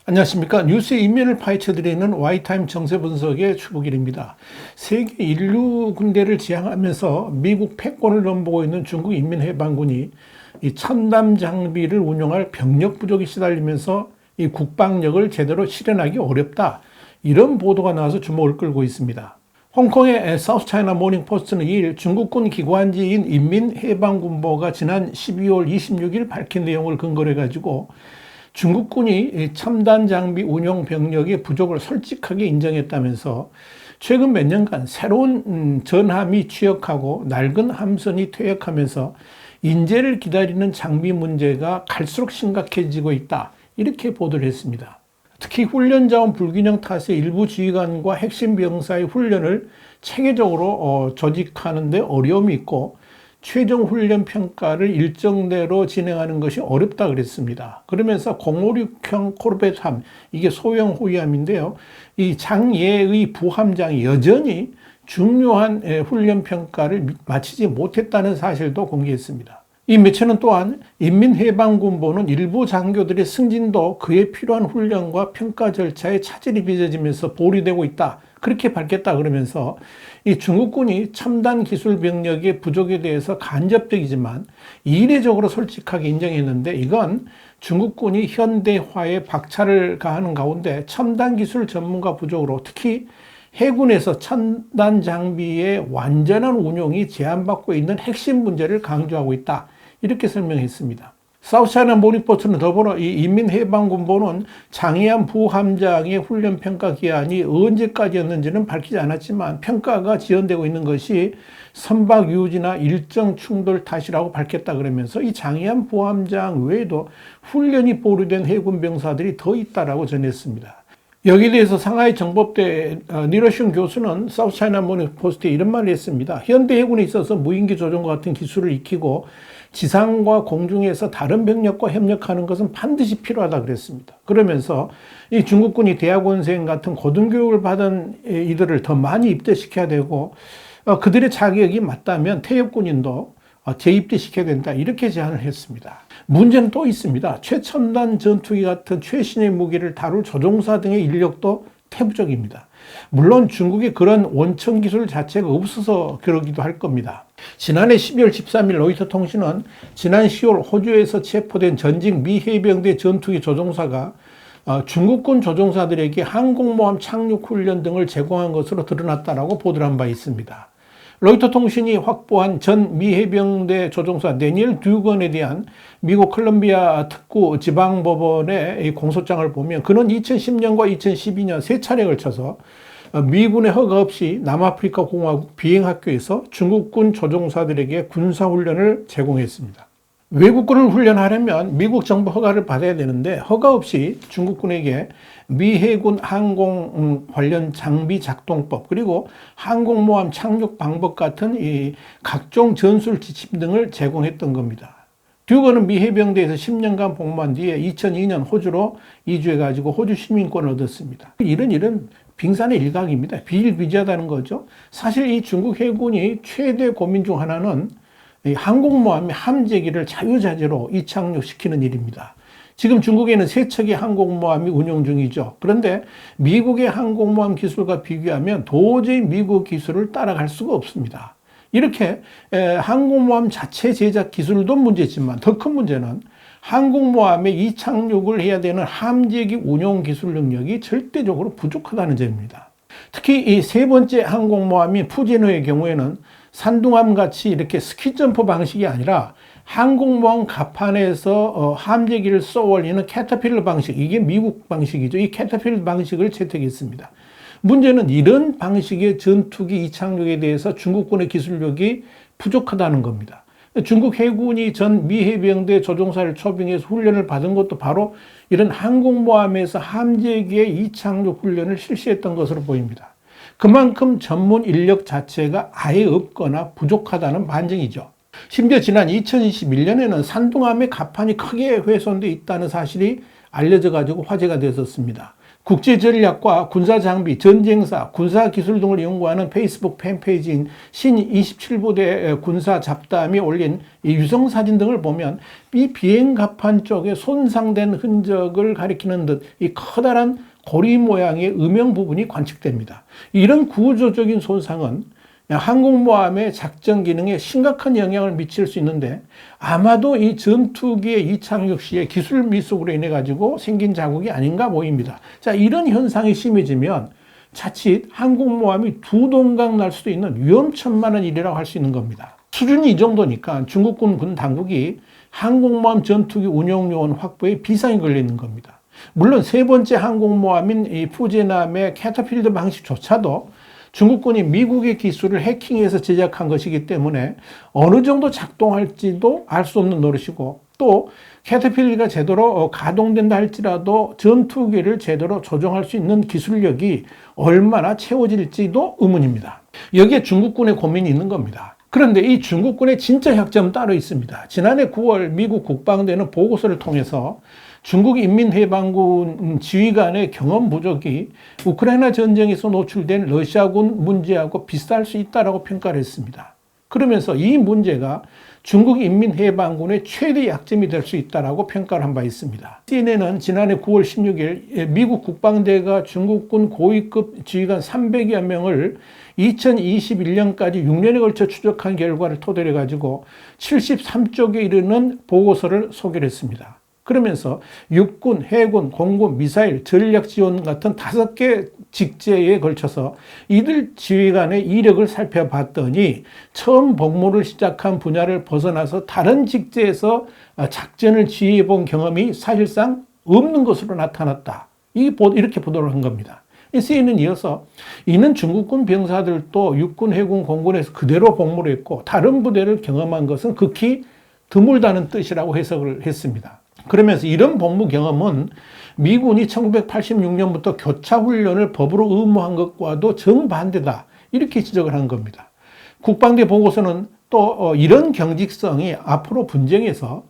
안녕하십니까. 뉴스의 인면을 파헤쳐드리는 와이타임 정세 분석의 추국일입니다. 세계 인류 군대를 지향하면서 미국 패권을 넘보고 있는 중국 인민해방군이 이 첨단 장비를 운용할 병력 부족이 시달리면서 이 국방력을 제대로 실현하기 어렵다. 이런 보도가 나와서 주목을 끌고 있습니다. 홍콩의 사우스차이나 모닝포스트는 2일 중국군 기관지인 인민해방군보가 지난 12월 26일 밝힌 내용을 근거로 해가지고 중국군이 첨단 장비 운용 병력의 부족을 솔직하게 인정했다면서 최근 몇 년간 새로운 전함이 취역하고 낡은 함선이 퇴역하면서 인재를 기다리는 장비 문제가 갈수록 심각해지고 있다. 이렇게 보도를 했습니다. 특히 훈련자원 불균형 탓에 일부 지휘관과 핵심 병사의 훈련을 체계적으로 조직하는 데 어려움이 있고 최종 훈련 평가를 일정대로 진행하는 것이 어렵다 그랬습니다. 그러면서 056형 코르벳함, 이게 소형 호위함인데요. 이 장예의 부함장이 여전히 중요한 훈련 평가를 마치지 못했다는 사실도 공개했습니다. 이 매체는 또한 인민해방군보는 일부 장교들의 승진도 그에 필요한 훈련과 평가 절차에 차질이 빚어지면서 보류되고 있다. 그렇게 밝혔다 그러면서 이 중국군이 첨단 기술 병력의 부족에 대해서 간접적이지만 이례적으로 솔직하게 인정했는데, 이건 중국군이 현대화에 박차를 가하는 가운데 첨단 기술 전문가 부족으로 특히 해군에서 첨단 장비의 완전한 운용이 제한받고 있는 핵심 문제를 강조하고 있다. 이렇게 설명했습니다. 사우스차이나 모닝포스트는 더불어 이 인민해방군보는 장해안 부함장의 훈련 평가 기한이 언제까지였는지는 밝히지 않았지만 평가가 지연되고 있는 것이 선박 유지나 일정 충돌 탓이라고 밝혔다 그러면서 이 장해안 부함장 외에도 훈련이 보류된 해군 병사들이 더 있다라고 전했습니다. 여기에 대해서 상하이 정법대 니러슌 교수는 사우스차이나 모닝포스트에 이런 말을 했습니다. 현대 해군에 있어서 무인기 조종과 같은 기술을 익히고 지상과 공중에서 다른 병력과 협력하는 것은 반드시 필요하다 그랬습니다. 그러면서 이 중국군이 대학원생 같은 고등교육을 받은 이들을 더 많이 입대시켜야 되고 그들의 자격이 맞다면 퇴역군인도 재입대시켜야 된다. 이렇게 제안을 했습니다. 문제는 또 있습니다. 최첨단 전투기 같은 최신의 무기를 다룰 조종사 등의 인력도 태부적입니다. 물론 중국에 그런 원천 기술 자체가 없어서 그러기도 할 겁니다. 지난해 12월 13일 로이터 통신은 지난 10월 호주에서 체포된 전직 미 해병대 전투기 조종사가 중국군 조종사들에게 항공모함 착륙 훈련 등을 제공한 것으로 드러났다라고 보도를 한 바 있습니다. 로이터 통신이 확보한 전 미 해병대 조종사 데니엘 듀건에 대한 미국 콜롬비아 특구 지방법원의 공소장을 보면 그는 2010년과 2012년 세 차례에 걸쳐서 미군의 허가 없이 남아프리카 공화국 비행학교에서 중국군 조종사들에게 군사훈련을 제공했습니다. 외국군을 훈련하려면 미국 정부 허가를 받아야 되는데 허가 없이 중국군에게 미 해군 항공 관련 장비 작동법 그리고 항공모함 착륙 방법 같은 이 각종 전술 지침 등을 제공했던 겁니다. 듀건은 미 해병대에서 10년간 복무한 뒤에 2002년 호주로 이주해가지고 호주 시민권을 얻었습니다. 이런 빙산의 일각입니다. 비일비재하다는 거죠. 사실 이 중국 해군이 최대 고민 중 하나는 이 항공모함의 함재기를 자유자재로 이착륙시키는 일입니다. 지금 중국에는 세 척의 항공모함이 운용 중이죠. 그런데 미국의 항공모함 기술과 비교하면 도저히 미국 기술을 따라갈 수가 없습니다. 이렇게 항공모함 자체 제작 기술도 문제지만 더 큰 문제는 항공모함에 이착륙을 해야 되는 함재기 운용 기술 능력이 절대적으로 부족하다는 점입니다. 특히 이 세 번째 항공모함인 푸진호의 경우에는 산둥함 같이 이렇게 스키점프 방식이 아니라 항공모함 갑판에서 함재기를 쏘올리는 캐터필러 방식, 이게 미국 방식이죠. 이 캐터필러 방식을 채택했습니다. 문제는 이런 방식의 전투기 이착륙에 대해서 중국군의 기술력이 부족하다는 겁니다. 중국 해군이 전 미 해병대 조종사를 초빙해서 훈련을 받은 것도 바로 이런 항공모함에서 함재기의 이착륙 훈련을 실시했던 것으로 보입니다. 그만큼 전문 인력 자체가 아예 없거나 부족하다는 반증이죠. 심지어 지난 2021년에는 산둥함의 갑판이 크게 훼손돼 있다는 사실이 알려져 가지고 화제가 됐었습니다. 국제전략과 군사장비, 전쟁사, 군사기술 등을 연구하는 페이스북 팬페이지인 신27부대 군사잡담이 올린 이 유성사진 등을 보면 이 비행갑판 쪽에 손상된 흔적을 가리키는 듯 이 커다란 고리 모양의 음영 부분이 관측됩니다. 이런 구조적인 손상은 항공모함의 작전 기능에 심각한 영향을 미칠 수 있는데 아마도 이 전투기의 이착륙 시에 기술 미숙으로 인해 가지고 생긴 자국이 아닌가 보입니다. 자, 이런 현상이 심해지면 자칫 항공모함이 두 동강 날 수도 있는 위험천만한 일이라고 할 수 있는 겁니다. 수준이 이 정도니까 중국군 군 당국이 항공모함 전투기 운용요원 확보에 비상이 걸리는 겁니다. 물론 세 번째 항공모함인 이 푸제남의 캐터필더 방식조차도 중국군이 미국의 기술을 해킹해서 제작한 것이기 때문에 어느 정도 작동할지도 알 수 없는 노릇이고, 또 캐터필러가 제대로 가동된다 할지라도 전투기를 제대로 조종할 수 있는 기술력이 얼마나 채워질지도 의문입니다. 여기에 중국군의 고민이 있는 겁니다. 그런데 이 중국군의 진짜 약점은 따로 있습니다. 지난해 9월 미국 국방대는 보고서를 통해서 중국 인민해방군 지휘관의 경험 부족이 우크라이나 전쟁에서 노출된 러시아군 문제하고 비슷할 수 있다고 평가를 했습니다. 그러면서 이 문제가 중국 인민해방군의 최대 약점이 될 수 있다고 평가를 한 바 있습니다. CNN은 지난해 9월 16일 미국 국방대가 중국군 고위급 지휘관 300여 명을 2021년까지 6년에 걸쳐 추적한 결과를 토대로 가지고 73쪽에 이르는 보고서를 소개를 했습니다. 그러면서 육군, 해군, 공군, 미사일, 전략 지원 같은 5개 직제에 걸쳐서 이들 지휘관의 이력을 살펴봤더니 처음 복무를 시작한 분야를 벗어나서 다른 직제에서 작전을 지휘해 본 경험이 사실상 없는 것으로 나타났다. 이렇게 보도를 한 겁니다. CNN은 이어서 이는 중국군 병사들도 육군, 해군, 공군에서 그대로 복무를 했고 다른 부대를 경험한 것은 극히 드물다는 뜻이라고 해석을 했습니다. 그러면서 이런 복무 경험은 미군이 1986년부터 교차훈련을 법으로 의무한 것과도 정반대다. 이렇게 지적을 한 겁니다. 국방대 보고서는 또 이런 경직성이 앞으로 분쟁에서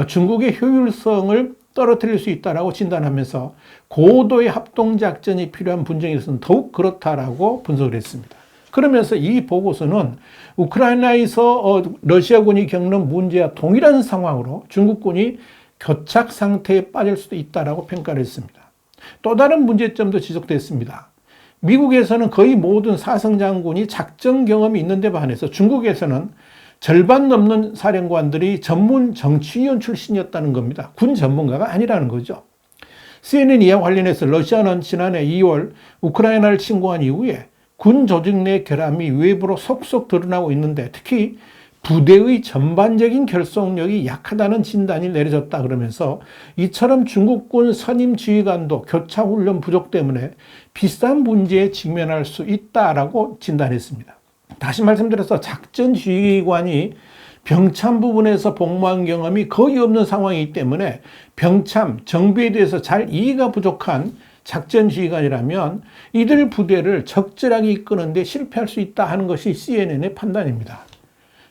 중국의 효율성을 떨어뜨릴 수 있다고 진단하면서 고도의 합동작전이 필요한 분쟁에서는 더욱 그렇다라고 분석을 했습니다. 그러면서 이 보고서는 우크라이나에서 러시아군이 겪는 문제와 동일한 상황으로 중국군이 교착 상태에 빠질 수도 있다고 평가를 했습니다. 또 다른 문제점도 지적됐습니다. 미국에서는 거의 모든 사성장군이 작전 경험이 있는데 반해서 중국에서는 절반 넘는 사령관들이 전문 정치위원 출신이었다는 겁니다. 군 전문가가 아니라는 거죠. CNN 이와 관련해서 러시아는 지난해 2월 우크라이나를 침공한 이후에 군 조직 내 결함이 외부로 속속 드러나고 있는데 특히 부대의 전반적인 결속력이 약하다는 진단이 내려졌다 그러면서 이처럼 중국군 선임 지휘관도 교차훈련 부족 때문에 비슷한 문제에 직면할 수 있다라고 진단했습니다. 다시 말씀드려서 작전 지휘관이 병참 부분에서 복무한 경험이 거의 없는 상황이기 때문에 병참, 정비에 대해서 잘 이해가 부족한 작전 지휘관이라면 이들 부대를 적절하게 이끄는데 실패할 수 있다 하는 것이 CNN의 판단입니다.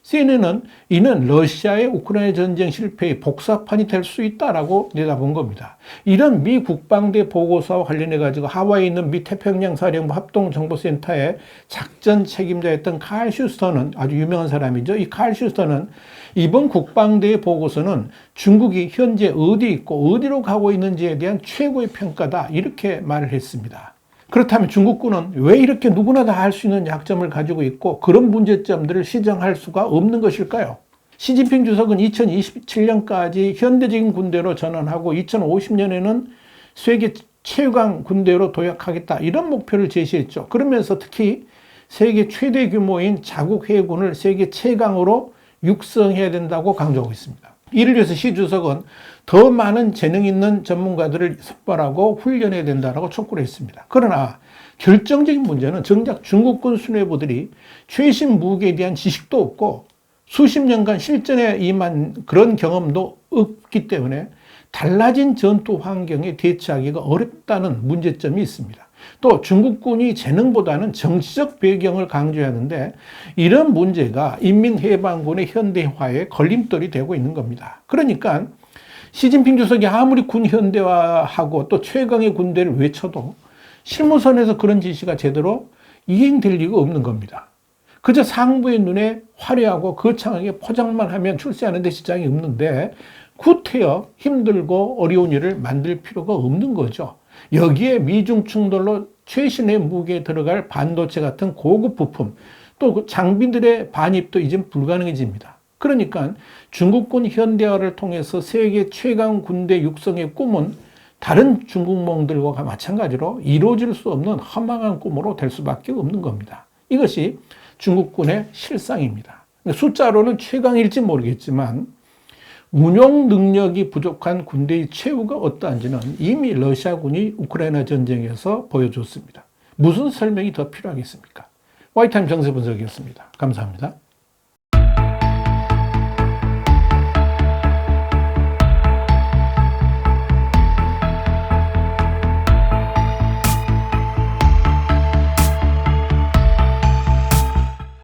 CNN은 이는 러시아의 우크라이나 전쟁 실패의 복사판이 될 수 있다라고 내다본 겁니다. 이런 미 국방대 보고서와 관련해 가지고 하와이에 있는 미 태평양 사령부 합동정보센터의 작전 책임자였던 칼 슈스터는 아주 유명한 사람이죠. 이 칼 슈스터는 이번 국방대의 보고서는 중국이 현재 어디 있고 어디로 가고 있는지에 대한 최고의 평가다 이렇게 말을 했습니다. 그렇다면 중국군은 왜 이렇게 누구나 다 할 수 있는 약점을 가지고 있고 그런 문제점들을 시정할 수가 없는 것일까요? 시진핑 주석은 2027년까지 현대적인 군대로 전환하고 2050년에는 세계 최강 군대로 도약하겠다 이런 목표를 제시했죠. 그러면서 특히 세계 최대 규모인 자국 해군을 세계 최강으로 육성해야 된다고 강조하고 있습니다. 이를 위해서 시 주석은 더 많은 재능 있는 전문가들을 선발하고 훈련해야 된다고 촉구를 했습니다. 그러나 결정적인 문제는 정작 중국군 수뇌부들이 최신 무기에 대한 지식도 없고 수십 년간 실전에 임한 그런 경험도 없기 때문에 달라진 전투 환경에 대처하기가 어렵다는 문제점이 있습니다. 또 중국군이 재능보다는 정치적 배경을 강조하는데 이런 문제가 인민해방군의 현대화에 걸림돌이 되고 있는 겁니다. 그러니까 시진핑 주석이 아무리 군 현대화하고 또 최강의 군대를 외쳐도 실무선에서 그런 지시가 제대로 이행될 리가 없는 겁니다. 그저 상부의 눈에 화려하고 거창하게 포장만 하면 출세하는 데 지장이 없는데 구태여 힘들고 어려운 일을 만들 필요가 없는 거죠. 여기에 미중 충돌로 최신의 무기에 들어갈 반도체 같은 고급 부품, 또 장비들의 반입도 이젠 불가능해집니다. 그러니까 중국군 현대화를 통해서 세계 최강 군대 육성의 꿈은 다른 중국몽들과 마찬가지로 이루어질 수 없는 허망한 꿈으로 될 수밖에 없는 겁니다. 이것이 중국군의 실상입니다. 숫자로는 최강일지 모르겠지만 운용 능력이 부족한 군대의 최후가 어떠한지는 이미 러시아군이 우크라이나 전쟁에서 보여줬습니다. 무슨 설명이 더 필요하겠습니까? 와이타임 정세 분석이었습니다. 감사합니다.